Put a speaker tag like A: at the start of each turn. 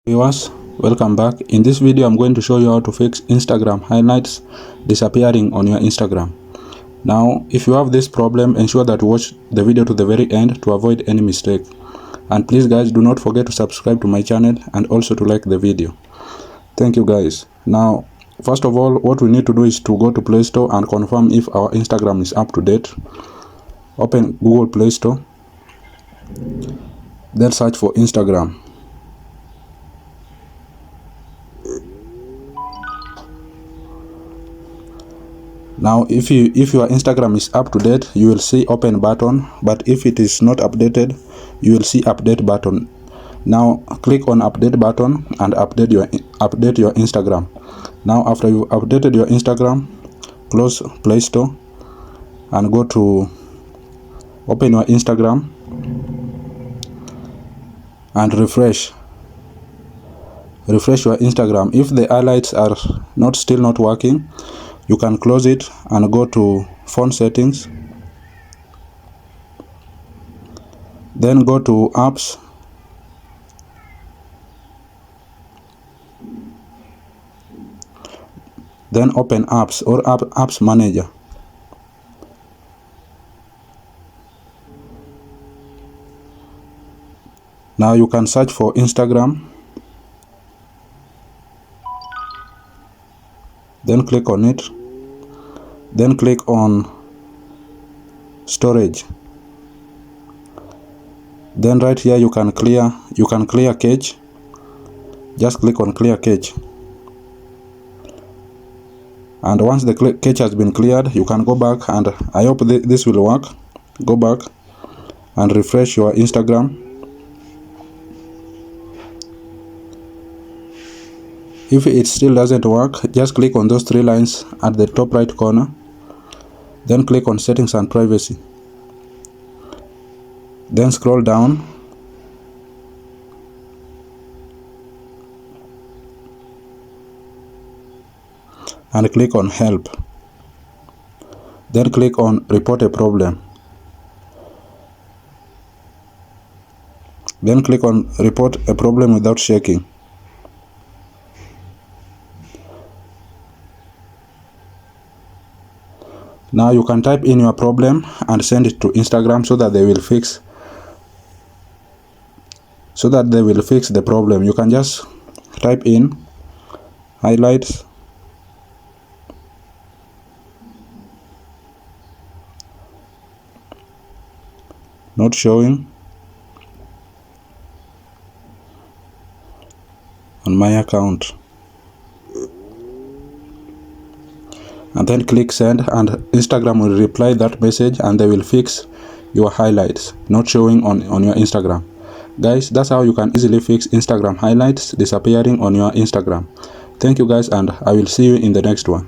A: Viewers, welcome back. In this video I'm going to show you how to fix Instagram highlights disappearing on your Instagram. Now if you have this problem, ensure that you watch the video to the very end to avoid any mistake. And please guys, do not forget to subscribe to my channel and also to like the video. Thank you guys. Now first of all, what we need to do is to go to Play Store and confirm if our Instagram is up to date. Open Google Play Store, then search for Instagram. Now if your Instagram is up to date, you will see open button, but if it is not updated, you will see update button. Now click on update button and update your Instagram. Now after you updated your Instagram, close Play Store and go to open your Instagram and refresh your Instagram. If the highlights are still not working, you can close it and go to phone settings, then go to apps, then open apps or apps manager. Now you can search for Instagram, then click on it, then click on storage. Then right here you can clear cache. Just click on clear cache, and once the cache has been cleared, you can go back, and I hope this will work. Go back and refresh your Instagram. If it still doesn't work, just click on those three lines at the top right corner, then click on settings and privacy, then scroll down and click on help, then click on report a problem, then click on report a problem without shaking. Now you can type in your problem and send it to Instagram so that they will fix the problem. You can just type in highlights not showing on my account, and then click send, and Instagram will reply that message and they will fix your highlights not showing on your Instagram. Guys, that's how you can easily fix Instagram highlights disappearing on your Instagram. Thank you guys, and I will see you in the next one.